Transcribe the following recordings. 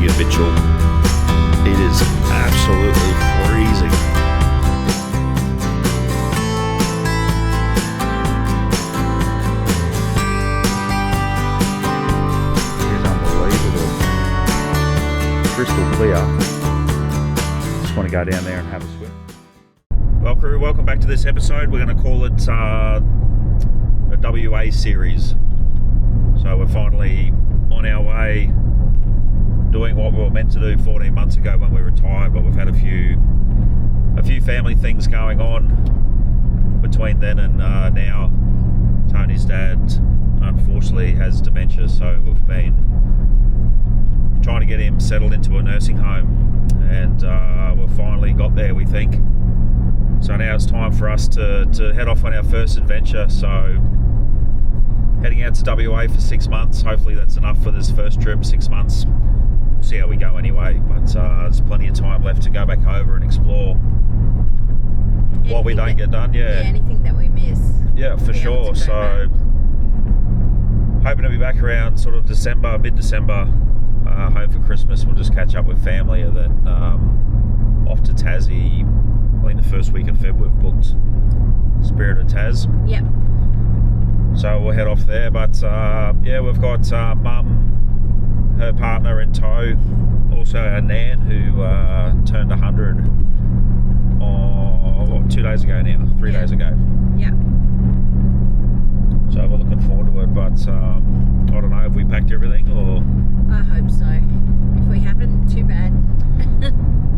morning in Mitchell. It is absolutely freezing. It is unbelievable. Crystal clear. Just want to go down there and have a swim. Well, crew, welcome back to this episode. We're going to call it a WA series. So we're finally on our way doing what we were meant to do 14 months ago when we retired, but we've had a few family things going on between then and now. Tony's dad unfortunately has dementia, so we've been trying to get him settled into a nursing home, and we've finally got there, we think. So now it's time for us to head off on our first adventure. So heading out to WA for 6 months. Hopefully that's enough for this first trip, 6 months. We'll see how we go anyway, but there's plenty of time left to go back over and explore what we don't get done. Yeah, anything that we miss. Yeah, for sure. So hoping to be back around sort of December, mid-December, home for Christmas. We'll just catch up with family, and then off to Tassie. I think the first week of Feb we've booked Spirit of Tas. Yep. So we'll head off there, but yeah, we've got Mum, her partner in tow, also our Nan, who turned 100 2 days ago now, 3 days ago. Yeah. So we're looking forward to it, but I don't know, have we packed everything, or? I hope so. If we haven't, too bad.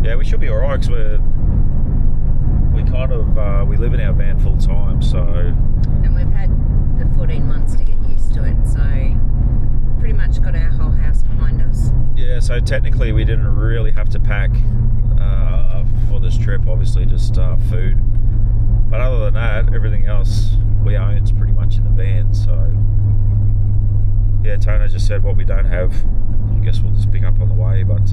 Yeah, we should be alright, because we live in our van full time, so. And we've had the 14 months to get used to it, so pretty much got our whole house behind us. Yeah, so technically we didn't really have to pack for this trip, obviously just food. But other than that, everything else we own's pretty much in the van, so yeah, Tona just said what we don't have, I guess we'll just pick up on the way, but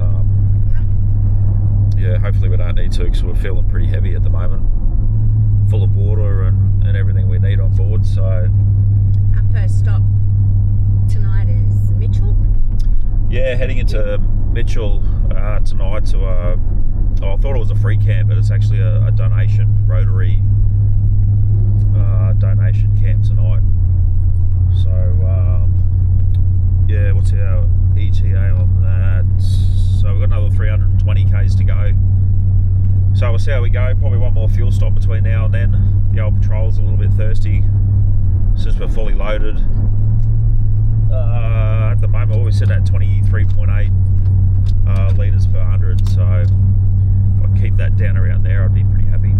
yeah, hopefully we don't need to, because we're feeling pretty heavy at the moment, full of water and everything we need on board. So our first stop tonight is Mitchell. Yeah, heading into Mitchell tonight to I thought it was a free camp, but it's actually a donation, Rotary donation camp tonight. So yeah, what's our ETA on that? So we've got another 320 k's to go. So we'll see how we go. Probably one more fuel stop between now and then. The old patrol's a little bit thirsty since we're fully loaded. At the moment we're sitting at 23.8 litres per 100, so if I can keep that down around there, I'd be pretty happy.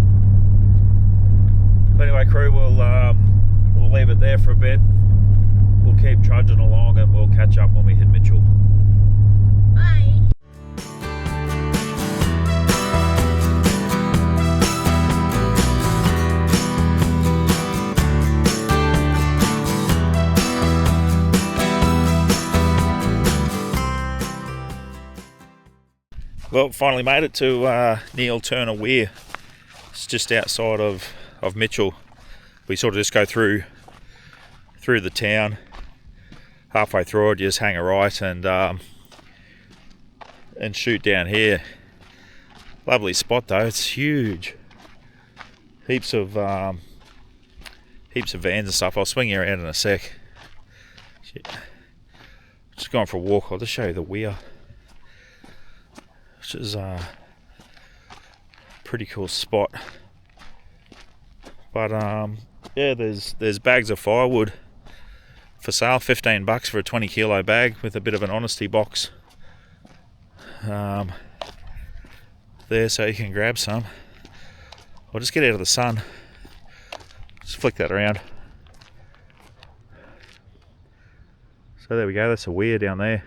But anyway, crew, we'll leave it there for a bit. We'll keep trudging along, and we'll catch up when we hit Mitchell. Bye. Well, finally made it to Neil Turner Weir. It's just outside of Mitchell. We sort of just go through the town. Halfway through it, you just hang a right and shoot down here. Lovely spot though. It's huge. Heaps of vans and stuff. I'll swing you around in a sec. Just going for a walk. I'll just show you the Weir, which is a pretty cool spot. But yeah, there's bags of firewood for sale, $15 for a 20 kilo bag with a bit of an honesty box there, so you can grab some. I'll just get out of the sun, just flick that around. So there we go, that's a Weir down there.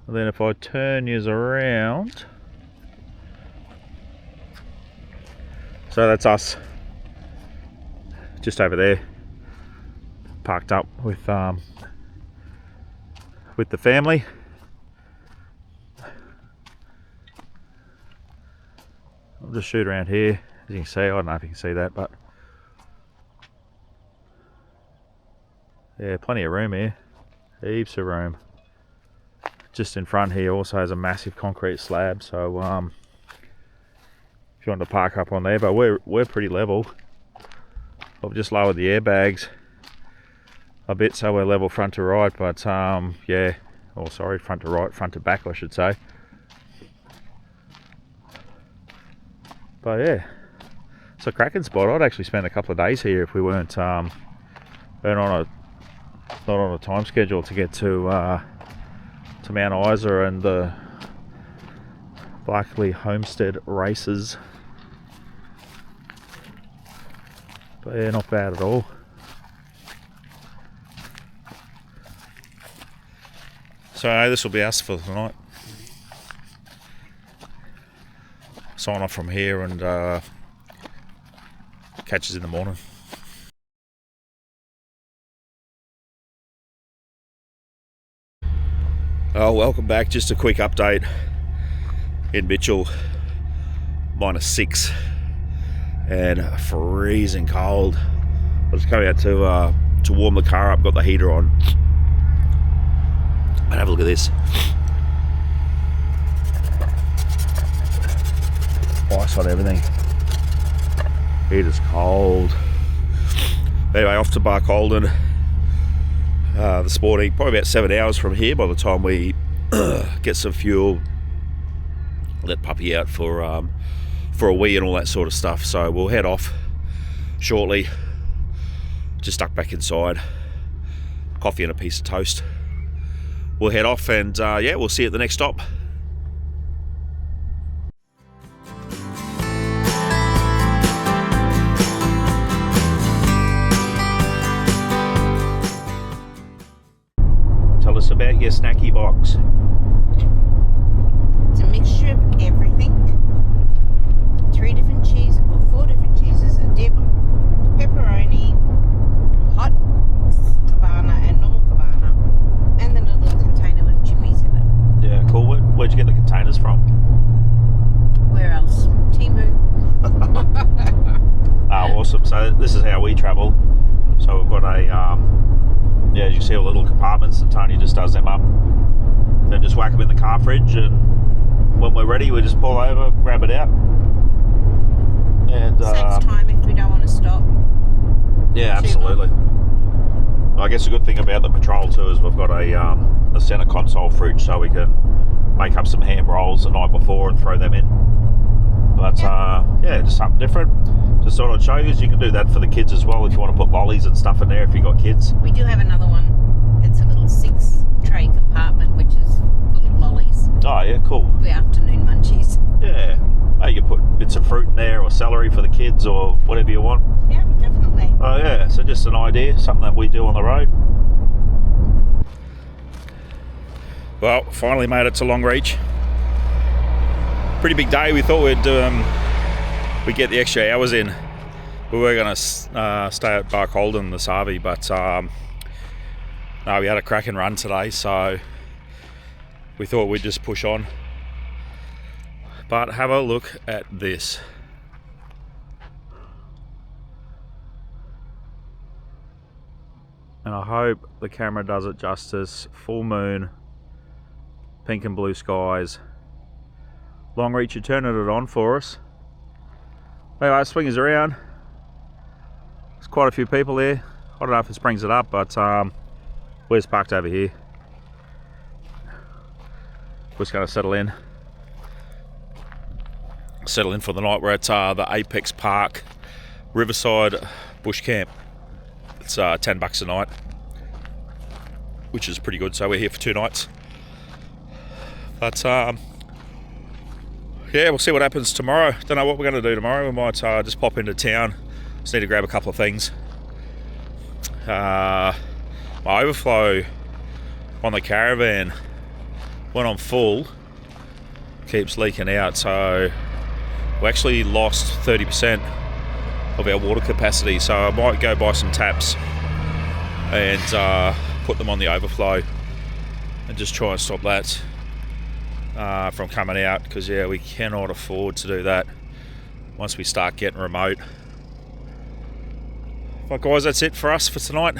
And then if I turn yous around, so that's us, just over there, parked up with the family. I'll just shoot around here, as you can see. I don't know if you can see that, but yeah, plenty of room here. Heaps of room. Just in front here also has a massive concrete slab, so if you want to park up on there, but we're pretty level. I've just lowered the airbags a bit so we're level front to right, but yeah, oh sorry, front to right, front to back I should say. But yeah, it's a cracking spot. I'd actually spend a couple of days here if we weren't not on a time schedule to get to Mount Isa and the Blackley Homestead races. But yeah, not bad at all. So this will be us for tonight. Sign off from here and catch us in the morning. Oh, welcome back. Just a quick update in Mitchell. -6 and freezing cold. I was coming out to warm the car up. Got the heater on. And have a look at this. Ice on everything. Heater's cold. Anyway, off to Barcaldine this morning. Probably about 7 hours from here by the time we get some fuel. Let puppy out for a wee and all that sort of stuff. So we'll head off shortly. Just stuck back inside. Coffee and a piece of toast. We'll head off and yeah, we'll see you at the next stop. Tell us about your snacky box. It's a mixture of everything. 3 different cheeses, or 4 different cheeses, a dip, pepperoni, hot cabana and normal cabana, and then a little container with chippies in it. Yeah, cool. Where'd you get the containers from? Where else? Timu. Oh, awesome. So this is how we travel. So we've got a, yeah, as you see all the little compartments and Tony just does them up. Then just whack them in the car fridge, and when we're ready we just pull over, grab it out. And saves time if we don't want to stop. Yeah, absolutely. I guess the good thing about the Patrol too is we've got a centre console fridge, so we can make up some ham rolls the night before and throw them in. But yeah, just something different. Just thought I'd show you. You can do that for the kids as well if you want to put lollies and stuff in there if you've got kids. We do have another one. It's a little 6-tray compartment which is full of lollies. Oh yeah, cool. For afternoon munchies. Yeah. You can put bits of fruit in there, or celery for the kids, or whatever you want. Yeah, definitely. Oh yeah, so just an idea, something that we do on the road. Well, finally made it to Longreach. Pretty big day. We thought we'd get the extra hours in. We were going to stay at Barcaldine, the Sarvey, but no, we had a cracking run today, so we thought we'd just push on. But have a look at this. And I hope the camera does it justice. Full moon, pink and blue skies. Longreach, you're turning it on for us. Anyway, swing us around. There's quite a few people here. I don't know if this brings it up, but we're just parked over here. We're just going to settle in for the night. We're at the Apex Park Riverside Bush Camp. It's $10 a night, which is pretty good. So we're here for 2 nights. But yeah, we'll see what happens tomorrow. Don't know what we're going to do tomorrow. We might just pop into town. Just need to grab a couple of things. My overflow on the Caravan, when I'm full, keeps leaking out. So we actually lost 30% of our water capacity. So I might go buy some taps and put them on the overflow and just try and stop that from coming out, because yeah, we cannot afford to do that once we start getting remote. But guys, that's it for us for tonight.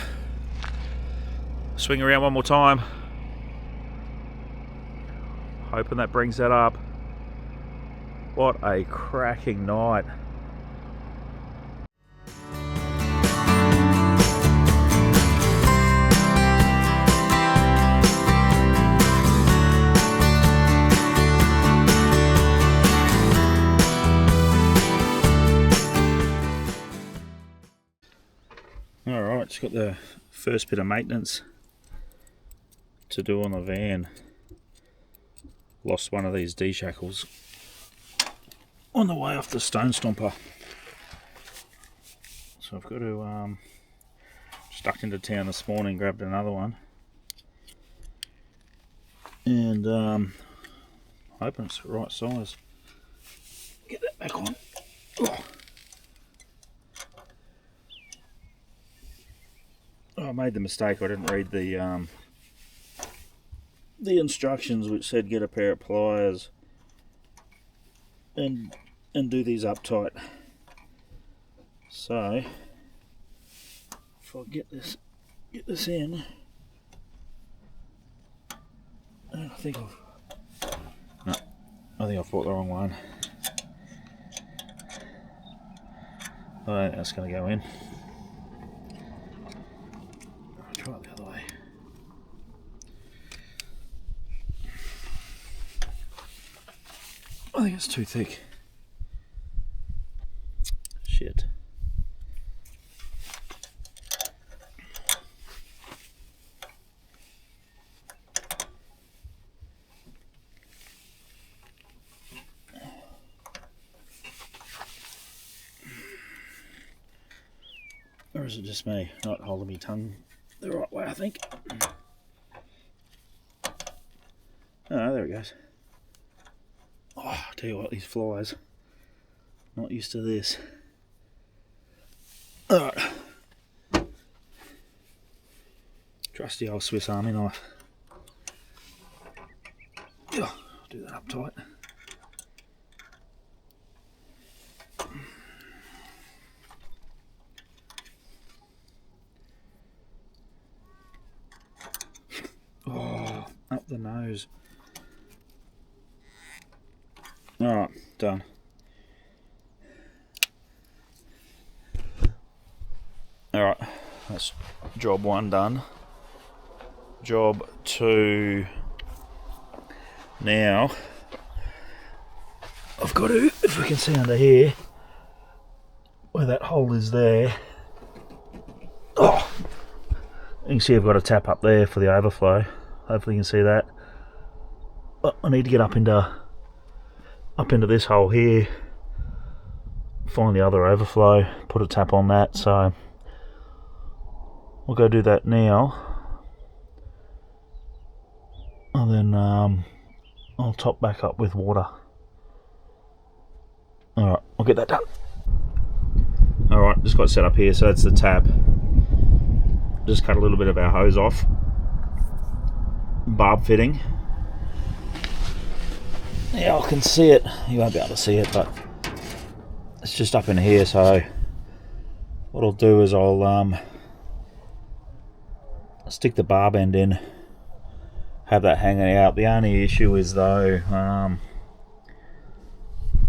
Swing around one more time. Hoping that brings that up. What a cracking night. Alright, just got the first bit of maintenance to do on the van. Lost one of these D-shackles on the way off the stone stomper. So I've got to, stuck into town this morning, grabbed another one. And hoping it's the right size. Get that back on. Oh. I made the mistake, I didn't read the instructions, which said get a pair of pliers and do these up tight. So if I get this in, I think I've bought the wrong one. I think that's going to go in. I'll try it the other way. I think it's too thick. Shit. Or is it just me not holding my tongue the right way, I think? Oh, there it goes. Oh, I tell you what, these flies, not used to this. Alright. Trusty old Swiss Army knife. Oh, do that up tight. Oh, up the nose. Alright, done. Alright, that's job one done. Job two. Now, I've got to, if we can see under here, where that hole is there. Oh! You can see I've got a tap up there for the overflow. Hopefully you can see that. But I need to get up into this hole here, find the other overflow, put a tap on that, so I'll go do that now, and then I'll top back up with water. Alright, I'll get that done. Alright, just got set up here, so that's the tap. Just cut a little bit of our hose off. Barb fitting. Yeah, I can see it. You won't be able to see it, but it's just up in here, so what I'll do is I'll stick the barb end in, have that hanging out. The only issue is though,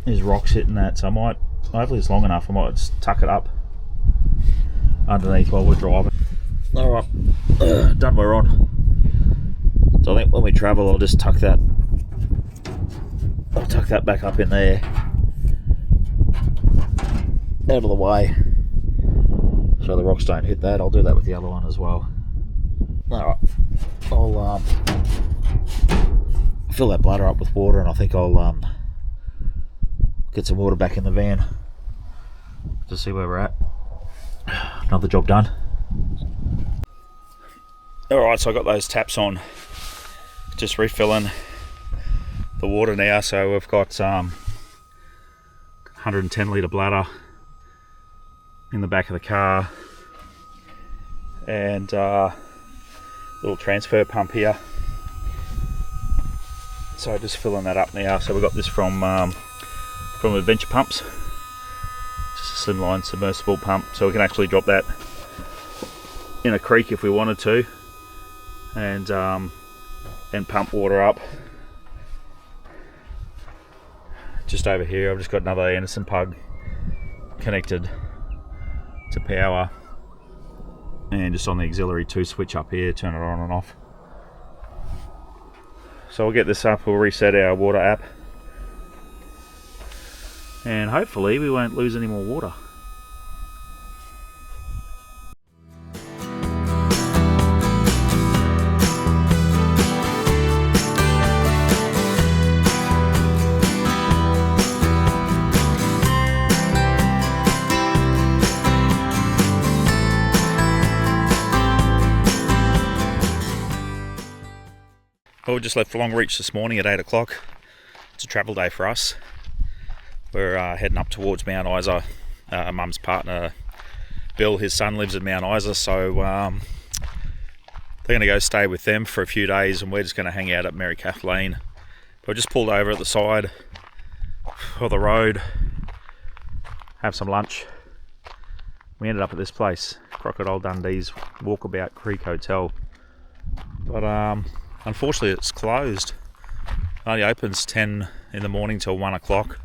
is rocks hitting that, so I might, hopefully it's long enough, I might just tuck it up underneath while we're driving. Alright, done my rod. So I think when we travel I'll just tuck that back up in there, out of the way, so the rocks don't hit that. I'll do that with the other one as well. Alright, I'll fill that bladder up with water, and I think I'll get some water back in the van to see where we're at. Another job done. Alright, so I got those taps on, just refilling the water now. So we've got 110 litre bladder in the back of the car, and little transfer pump here, so just filling that up now. So we got this from Adventure Pumps, just a slimline submersible pump, so we can actually drop that in a creek if we wanted to, and pump water up. Just over here I've just got another Anderson pug connected to power, and just on the auxiliary 2 switch up here, turn it on and off. So we'll get this up, we'll reset our water app, and hopefully we won't lose any more water. Well, we just left Longreach this morning at 8 o'clock. It's a travel day for us. We're heading up towards Mount Isa. Mum's partner, Bill, his son lives at Mount Isa, so they're going to go stay with them for a few days, and we're just going to hang out at Mary Kathleen. We just pulled over at the side of the road, have some lunch. We ended up at this place, Crocodile Dundee's Walkabout Creek Hotel. But unfortunately it's closed. It only opens 10 in the morning till 1 o'clock,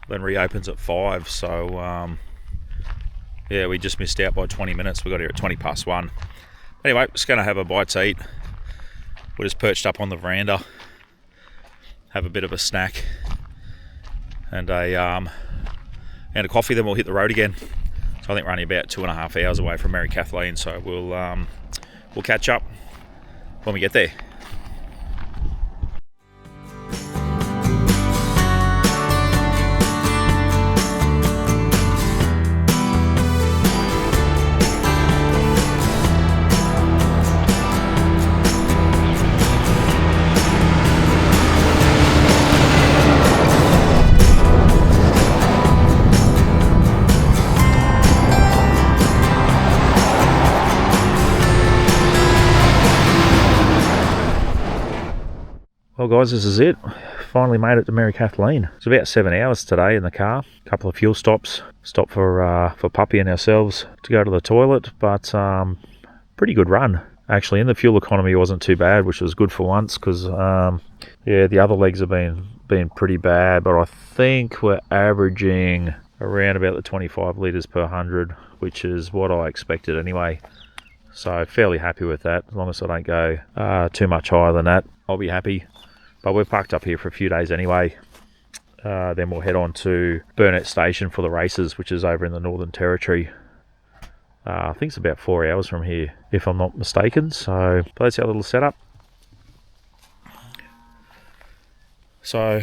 then reopens at 5, so yeah, we just missed out by 20 minutes. We got here at 20 past 1. Anyway, just going to have a bite to eat. We're just perched up on the veranda, have a bit of a snack and a coffee, then we'll hit the road again. So I think we're only about 2.5 hours away from Mary Kathleen, so we'll catch up when we get there. Well guys, this is it. Finally made it to Mary Kathleen. It's about 7 hours today in the car. A couple of fuel stops. Stopped for Puppy and ourselves to go to the toilet, but pretty good run. Actually, and the fuel economy wasn't too bad, which was good for once, because yeah, the other legs have been pretty bad, but I think we're averaging around about the 25 litres per 100, which is what I expected anyway. So fairly happy with that. As long as I don't go too much higher than that, I'll be happy. But we're parked up here for a few days anyway. Then we'll head on to Burnett Station for the races, which is over in the Northern Territory. I think it's about 4 hours from here, if I'm not mistaken. So that's our little setup. So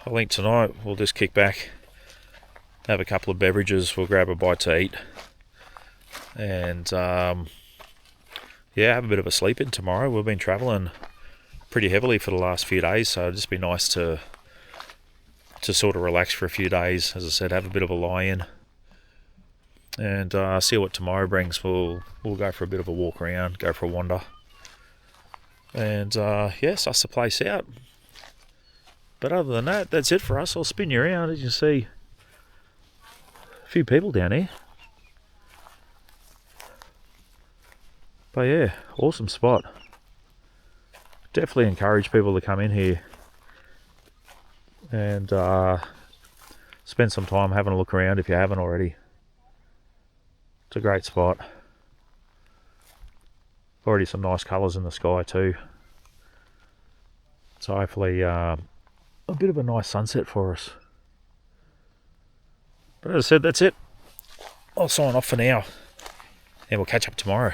I think tonight we'll just kick back, have a couple of beverages, we'll grab a bite to eat, and yeah, have a bit of a sleep in tomorrow. We've been travelling pretty heavily for the last few days, so it'd just be nice to sort of relax for a few days. As I said, have a bit of a lie-in and see what tomorrow brings. We'll go for a bit of a walk around, go for a wander, and yeah, suss the place out. But other than that, that's it for us. I'll spin you around. As you can see, a few people down here. But yeah, awesome spot. Definitely encourage people to come in here and spend some time having a look around if you haven't already. It's a great spot. Already some nice colours in the sky too. So hopefully a bit of a nice sunset for us. But as I said, that's it. I'll sign off for now, and we'll catch up tomorrow.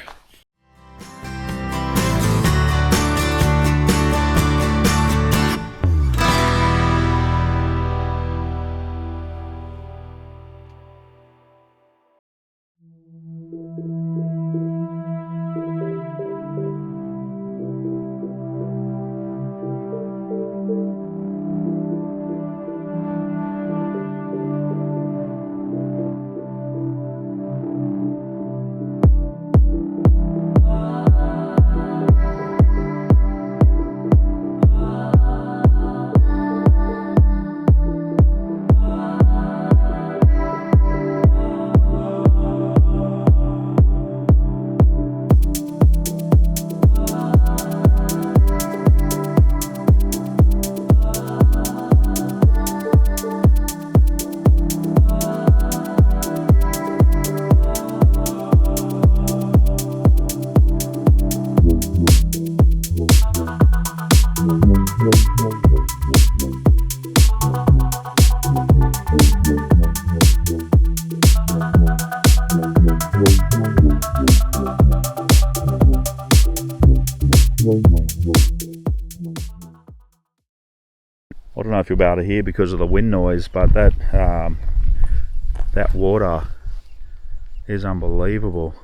I don't know if you'll be able to hear because of the wind noise, but that water is unbelievable.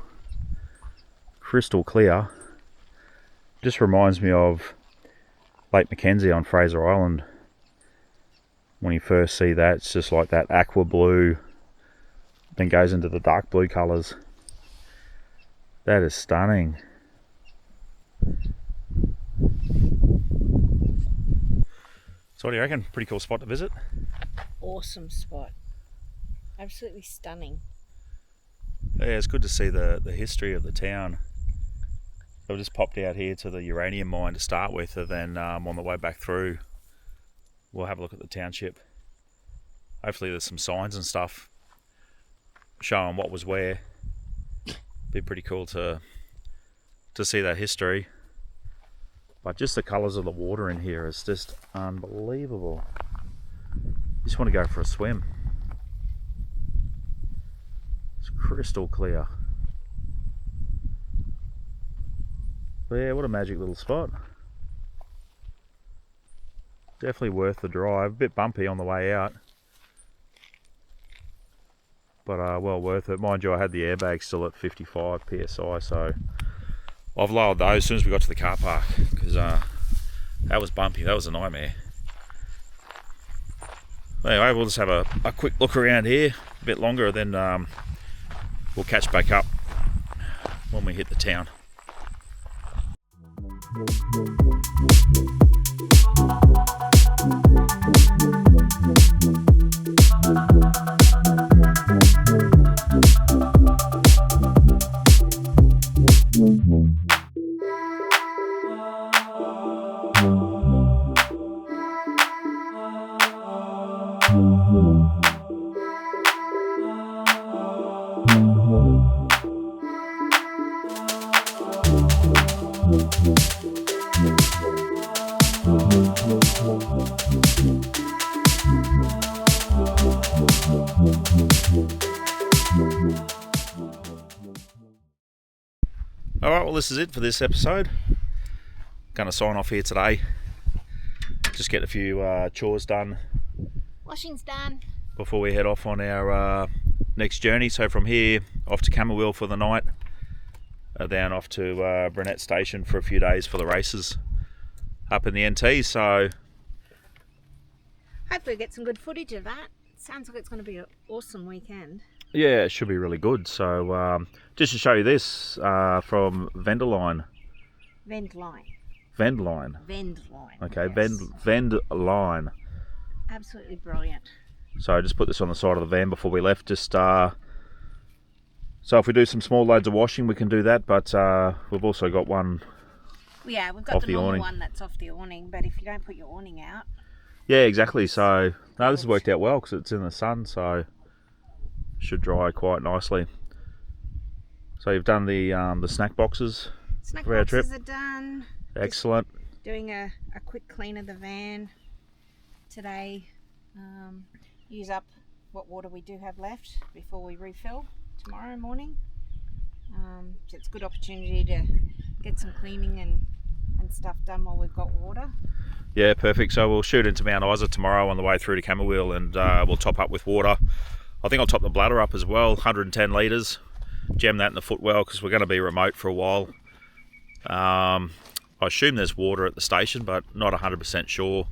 Crystal clear. Just reminds me of Lake Mackenzie on Fraser Island. When you first see that, it's just like that aqua blue, then goes into the dark blue colours. That is stunning. So what do you reckon? Pretty cool spot to visit? Awesome spot. Absolutely stunning. Yeah, it's good to see the history of the town. So we just popped out here to the uranium mine to start with, and then on the way back through, we'll have a look at the township. Hopefully there's some signs and stuff showing what was where. Be pretty cool to see that history. But just the colours of the water in here is just unbelievable. You just want to go for a swim. It's crystal clear. But yeah, what a magic little spot. Definitely worth the drive. A bit bumpy on the way out, but well worth it. Mind you, I had the airbag still at 55 psi, so I've lowered those as soon as we got to the car park, because that was bumpy. That was a nightmare. Anyway, we'll just have a quick look around here, a bit longer, then we'll catch back up when we hit the town. Alright, well this is it for this episode. Gonna sign off here today. Just get a few chores done. Washing's done. Before we head off on our next journey. So from here, off to Camberwell for the night. Then off to Burnett Station for a few days for the races up in the NT. So hopefully get some good footage of that. Sounds like it's going to be an awesome weekend. yeah, it should be really good. So just to show you this from Vendline. Vendline. Okay, yes. Vendline. Absolutely brilliant. So I just put this on the side of the van before we left. Just so if we do some small loads of washing, we can do that. But we've also got one. Yeah, we've got off the the normal awning. one that's off the awning. But if you don't put your awning out, Yeah, exactly. So no, this has worked out well because it's in the sun, so should dry quite nicely. So you've done the snack boxes snack for our trip. boxes are done. Excellent. Just doing a quick clean of the van today. Use up what water we do have left before we refill tomorrow morning. So it's a good opportunity to get some cleaning and stuff done while we've got water. Yeah, perfect. So we'll shoot into Mount Isa tomorrow on the way through to Camberwell, and we'll top up with water. I think I'll top the bladder up as well, 110 litres. Jam that in the footwell because we're going to be remote for a while. I assume there's water at the station, but not 100% sure.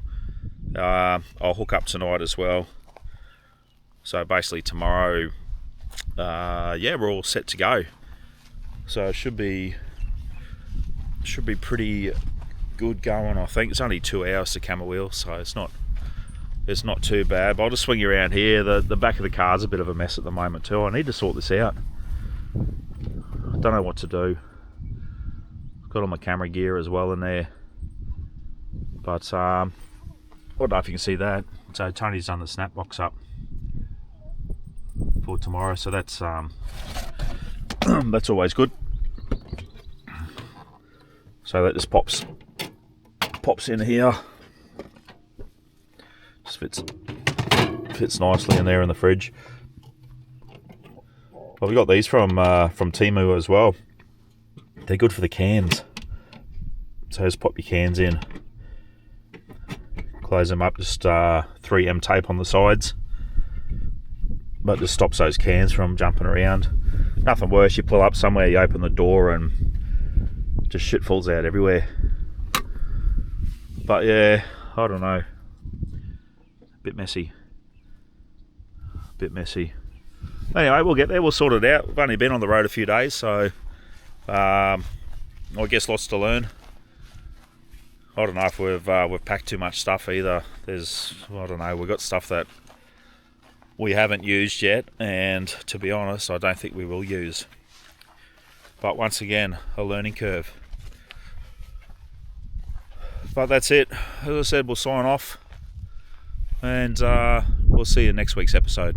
I'll hook up tonight as well. So basically tomorrow, yeah, we're all set to go. So it should be pretty good going. I think it's only 2 hours to Camberwell, so it's not too bad. But I'll just swing you around here. The back of the car's a bit of a mess at the moment too. I need to sort this out. I don't know what to do. I've got all my camera gear as well in there, but I don't know if you can see that. So Tony's done the snap box up for tomorrow, so that's that's always good. So that just pops pops in here. Just fits nicely in there in the fridge. Well, we got these from Temu as well. They're good for the cans. So just pop your cans in. Close them up, just 3M tape on the sides. But just stops those cans from jumping around. Nothing worse, you pull up somewhere, you open the door and just shit falls out everywhere. But yeah, I don't know. Bit messy. Anyway, we'll get there, we'll sort it out. We've only been on the road a few days, so I guess lots to learn. I don't know if we've packed too much stuff either. I don't know, we've got stuff that we haven't used yet, and to be honest, I don't think we will use. But once again, a learning curve. But that's it. As I said, we'll sign off, and we'll see you in next week's episode.